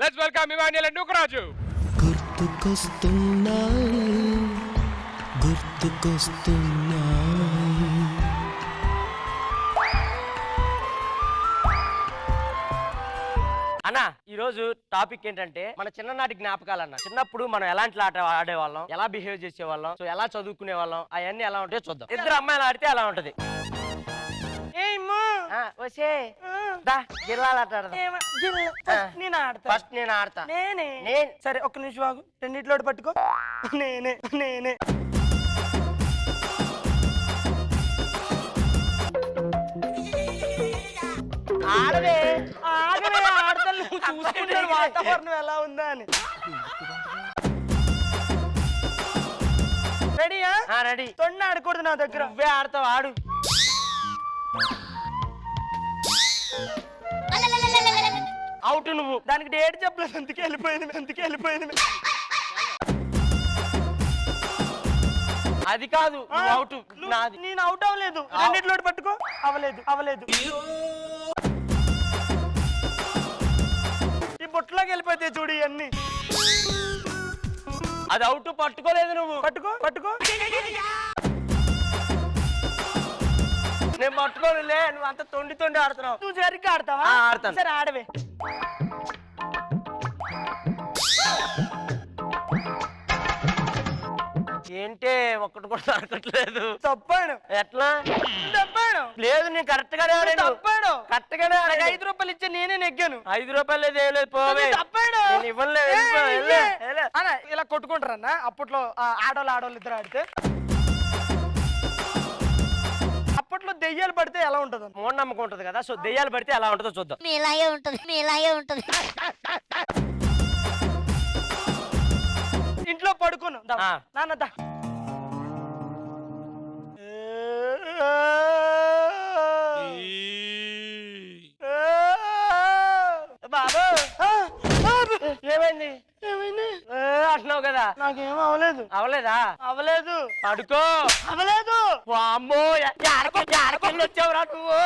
Let's welcome Emmanuel and Nookaraju. అన్న ఈ రోజు టాపిక్ ఏంటంటే మన చిన్ననాటి జ్ఞాపకాలు అన్న. చిన్నప్పుడు మనం ఎలాంటి ఆట ఆడేవాళ్ళం, ఎలా బిహేవ్ చేసేవాళ్ళం, సో ఎలా చదువుకునే వాళ్ళం, అవన్నీ ఎలా ఉంటాయో చూద్దాం. ఇద్దరు అమ్మాయిలు ఆడితే ఎలా ఉంటది. ఫస్ట్ నేను ఆడతా. సరే ఒక్క నిమిషం బాగు, రెండిట్లో పట్టుకో. నేనే ఆడవే ఆడతాను, చూసుకుంటాను వాతావరణం ఎలా ఉందా అని. రెడీయా? రెడీ. తొండ ఆడకూడదు నా దగ్గర. నువ్వే ఆడతావు, ఆడు. అవుట్ నువ్వు. దానికి డేట్ చెప్పలేదు, అందుకే వెళ్ళిపోయింది. అది కాదు, అవుట్. నాది. నేను అవుట్ అవ్వలేదు. రెండిట్లో పట్టుకో. అవ్వలేదు. ఈ బొట్టులోకి వెళ్ళిపోతే చూడు ఇవన్నీ. అది అవుట్. పట్టుకోలేదు నువ్వు. పట్టుకో. నేను పట్టుకోనులే, నువ్వు అంత తొండి ఆడుతున్నావు. నువ్వు సరిగ్గా ఆడతావా? ఆడతాను. సరే ఆడవే. ఏంటే ఒక్కటి కూడా దొరకట్లేదు. తప్పాడు. ఎట్లా తప్పాడు? లేదు, నేను కరెక్ట్ గానే ఆడాను. తప్పాడు. కరెక్ట్ గానే ఆడాను. 5 రూపాయలు ఇచ్చా, నేనే నెగ్గాను. 5 రూపాయలు లేదు. పోవే. తప్పాడు. నేను ఇవ్వలేదు. అన్న ఇలా కొట్టుకుంటారన్న. అప్పట్లో ఆడవాళ్ళు ఇద్దరు ఆడితే, అప్పట్లో దెయ్యాలు పడితే ఎలా ఉంటది? మూఢనమ్మకం ఉంటది కదా, సో దెయ్యాలు పడితే ఎలా ఉంటుందో చూద్దాం. మీలాగే ఉంటది. ఇంట్లో పడుకోను. నాన్న దా. బాబు ఏమైంది అంటున్నావు కదా. నాకేం అవ్వలేదా? అవ్వలేదు. పడుకో. అవ్వలేదు. అమ్మో జారకెళ్ళి వచ్చావురా నువ్వు.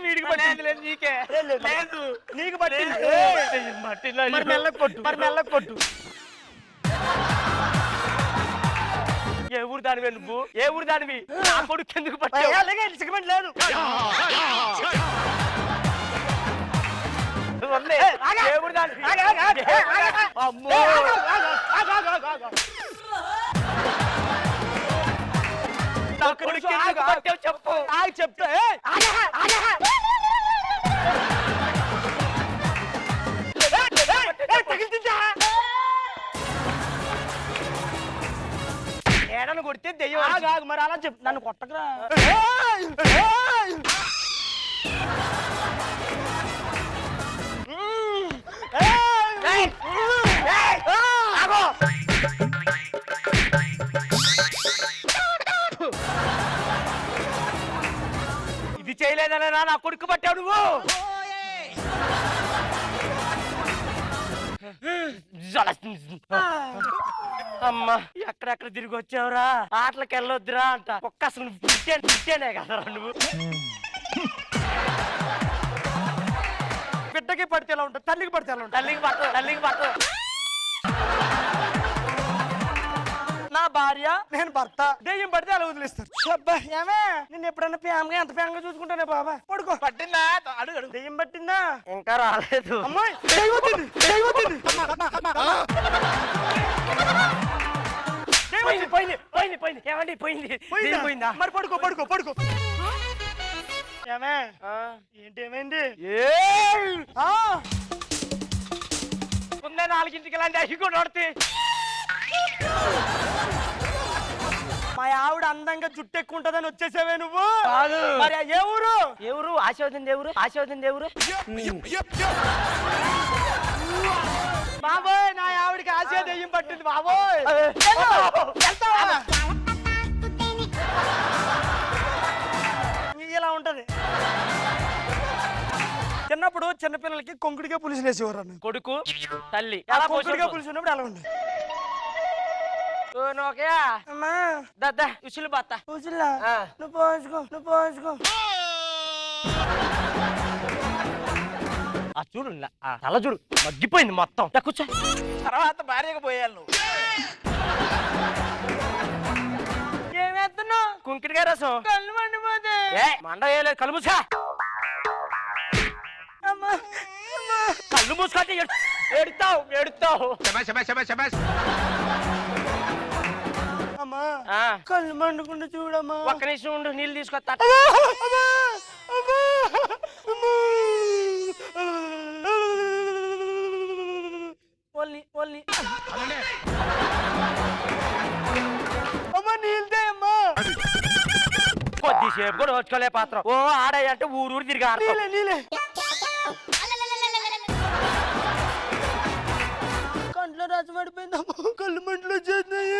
వీడికి పట్టింది. నీకే లేదు. నీకు పట్టింది. మరి మెల్లగా కొట్టు. ఏ ఊరు దానివే నువ్వు? ఏ ఊరు దానివి? నా కొడుకు ఎందుకు పట్టావు? సిగ్గుమెంట్ లేదు. ఏ ఊరు దానివి? అమ్మో నా కొడుకు ఎందుకు పట్టావు చెప్పు. చెప్తా. ఏడను కొడితే దెయ్యం. మరి అలా చెప్పు, నన్ను కొట్టకరా. ఇది చేయలేదనే నా కొడుకు పట్టావు నువ్వు. అమ్మా ఎక్కడెక్కడ తిరిగి వచ్చావురా? ఆటలకు వెళ్ళొద్దురా అంట. ఒక్క అసలు పుట్టేనే కదరా నువ్వు. బిడ్డకి పడితే ఎలా ఉంటుంది, తల్లికి పడితే ఎలా ఉంటుంది? తల్లికి పట్టు. నా భార్య, నేను భర్త, దెయ్యం పడితే అలా వదిలేస్తారు. ఏమే నేను ఎప్పుడన్నా ప్రేమగా ఎంత ప్రేమగా చూసుకుంటానే బాబా. పడుకో. పట్టిందా? అడుగు. దెయ్యం పట్టిందా? ఇంకా రాలేదు. అమ్మాయి పోయిందా? మరి పడుకో. ఏమే ఏంటి ఏమైంది? ముందే 4ంటికి ఇలాంటి అవి కూడా నడితే. మా ఆవిడ అందంగా జుట్టు ఎక్కువ ఉంటదని వచ్చేసావే నువ్వు. కాదు. మరి ఏ ఊరు? ఆశీర్వదింది ఎవరు? బాబోయ్, నా ఆవిడకి ఆశయ దెయ్యం పట్టింది బాబోయ్. ఇలా ఉంటది. చిన్నప్పుడు చిన్నపిల్లలకి కొంకుడిగా పులుసు వేసేవారు అన్న. కొడుకు తల్లి కొంకుడిగా పులుసు ఉన్నప్పుడు అలా ఉండదు. ఉసులు బత్త నువ్వు పోసుకో. ఆ చూడు ఆ తల చూడు మగ్గిపోయింది మొత్తం. దా కూర్చో. తర్వాత భార్యకు పోయాలి నువ్వు. ఏమేస్తున్నావు? కుంకిడికాయ రసం. కళ్ళు మండిపోతే. మండ వేయలేదు, కళ్ళు మూసా. అమ్మా, అమ్మా. కళ్ళు మూసుకుంటే ఏడుతావు ఏడుతావు. అమ్మా కళ్ళు మండుకుంటూ చూడమ్మా. ఒక్క నిమిషం ఉండు, నీళ్ళు తీసుకొస్తా. అమ్మా నీళ్ళదే అమ్మా. కొద్దిసేపు కూడా వచ్చుకోలే పాత్ర. ఓ ఆడాయి అంటే ఊరు తిరిగి ఆడతావు. నీళ్ళే కంట్లో రసం పడిపోయిందమ్మా. కళ్ళు మంటలు వచ్చేస్తున్నాయి.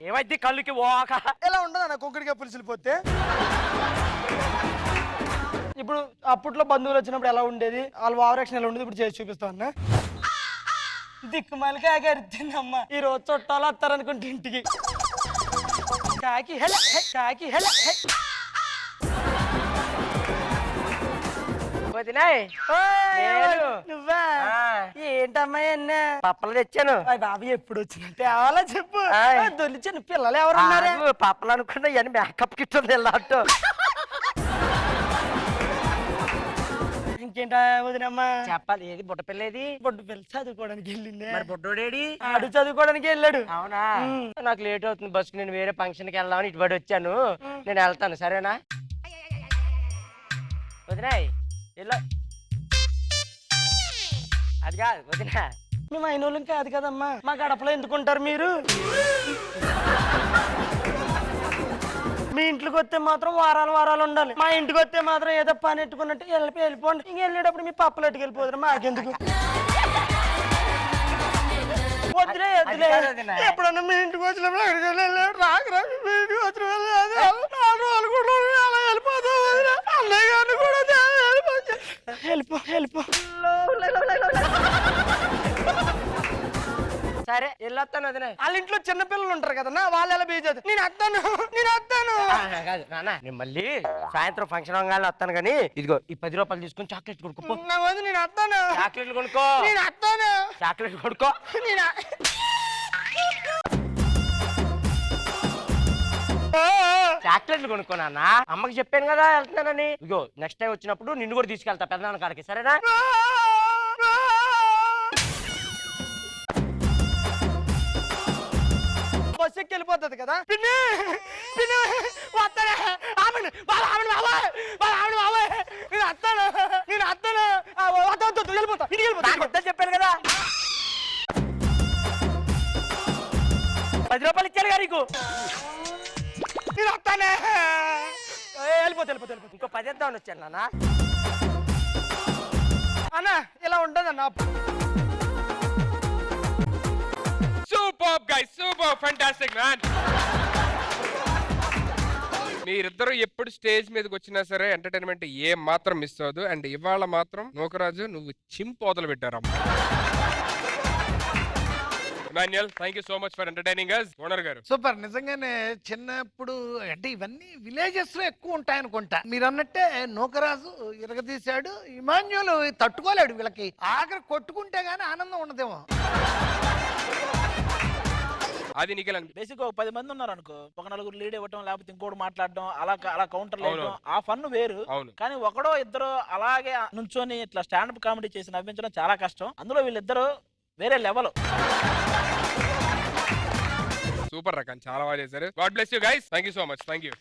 ఏమైంది కళ్ళుకి ఓక? ఎలా ఉండదు కుక్కడిగా పులుసులు పోతే. ఇప్పుడు అప్పట్లో బంధువులు వచ్చినప్పుడు ఎలా ఉండేది, వాళ్ళు ఆవరక్షణ ఎలా ఉండేది ఇప్పుడు చేసి చూపిస్తా అన్న. దిక్కుమాలికి ఆగరిద్దిందమ్మా. ఈ రోజు చుట్టాలు వస్తారనుకుంటే ఇంటికి. కాకి హెల కాకి హెల. నువ్వా ఏంటమ్మా ఎన్న పప్పలు తెచ్చాను. బాబు ఎప్పుడు వచ్చిన తేవాలా చెప్పు. దొలిచాను పిల్లలు ఎవరు ఉన్నారా? పప్పలు అనుకున్నా ఇవన్నీ మేకప్ కిట్ ఉంది వెళ్ళాట్టు. ఇంకేంటా వదినమ్మా చెప్పాలి. ఏది బుట్ట పిల్లేది? బొడ్డు పిల్ల చదువుకోవడానికి వెళ్ళింది. మరి బుడ్డోడేడి? ఆడు చదువుకోవడానికి వెళ్ళాడు. అవునా? నాకు లేట్ అవుతుంది బస్సు. నేను వేరే ఫంక్షన్ కి వెళ్దామని ఇటుబడి వచ్చాను. నేను వెళ్తాను, సరేనా? వదినాయ్ అది కాదు వదినా, మేము అయిన వాళ్ళం కాదు కదమ్మా. మా గడపలో ఎందుకుంటారు మీరు? మీ ఇంట్లోకి వస్తే మాత్రం వారాలు వారాలు ఉండాలి. మా ఇంటికి వస్తే మాత్రం ఏదో పని ఎట్టుకున్నట్టు వెళ్ళిపోండి. ఇంక వెళ్ళేటప్పుడు మీ పప్పులు ఎట్టుకు వెళ్ళిపోతారు. మాకెందుకు? వద్దులే వద్దులే. ఎప్పుడన్నా మీ ఇంటికి వచ్చినప్పుడు రాకరా. మీ ఇంటికి వచ్చిన వెళ్ళిపోతావు. అన్నయ్య గారిని కూడా వెళ్ళిపో. సరే వెళ్ళొస్తాను వదినా. వాళ్ళ ఇంట్లో చిన్న పిల్లలు ఉంటారు కదన్నా, వాళ్ళు ఎలా బీజేది. నేను వస్తాను. కాదు నాన్న, నేను మళ్ళీ సాయంత్రం ఫంక్షన్ అవగానే వస్తాను. కానీ ఇదిగో ఈ 10 రూపాయలు తీసుకుని చాక్లెట్ కొనుక్కో. నేను వస్తాను. చాక్లెట్లు కొనుక్కో. నేను వస్తాను. చాక్లెట్ కొనుక్కో. చాక్లెట్లు కొనుక్కో నాన్న. అమ్మకి చెప్పాను కదా వెళ్తున్నానని. ఇగో నెక్స్ట్ టైం వచ్చినప్పుడు నిన్ను కూడా తీసుకెళ్తా పెద్దనాన్న కాడికి, సరేనా? బస్సు ఎక్కి వెళ్ళిపోతుంది కదా. చెప్పాను కదా 10 రూపాయలు ఇచ్చారు కదా నీకు. నేను వస్తానే. వెళ్ళిపోతే ఇంకో 10 ఇద్దామని వచ్చాను నాన్న. అన్నా ఇలా ఉంటుంది అన్న. Super guys, super fantastic man. మీరిద్దరు ఎప్పుడు స్టేజ్ మీదకి వచ్చినా సరే ఎంటర్టైన్మెంట్ ఏ మాత్రం మిస్ అవ్వదు. అండ్ ఇవాళ మాత్రం నూకరాజు నువ్వు చింపోతలు పెట్టారమ్మా. Manuel, thank you so much for entertaining us. Owner గారు సూపర్. నిజంగానే చిన్నప్పుడు అంటే ఇవన్నీ విలేజెస్ లో ఎక్కువ ఉంటాయి అనుకుంటా. మీరు అన్నట్టే నూకరాజు ఇరగదీశాడు. ఇమాన్యులు తట్టుకోలేడు వీళ్ళకి. ఆఖరి కొట్టుకుంటే గానీ ఆనందం ఉండదేమో. అది నీకు బేసిక్ ఒక 10 మంది ఉన్నారు అనుకో, ఒక నలుగురు లీడ్ ఇవ్వటం, లేకపోతే ఇంకోటి మాట్లాడడం, అలా కౌంటర్ వేయడం, ఆ ఫన్ వేరు. కానీ ఒకడో ఇద్దరు అలాగే నుంచొని ఇట్లా స్టాండప్ కామెడీ చేసి నవ్వించడం చాలా కష్టం. అందులో వీళ్ళిద్దరు వేరే లెవెల్. సూపర్ రకం, చాలా బాగా చేశారు. God bless you guys. Thank you so much. Thank you.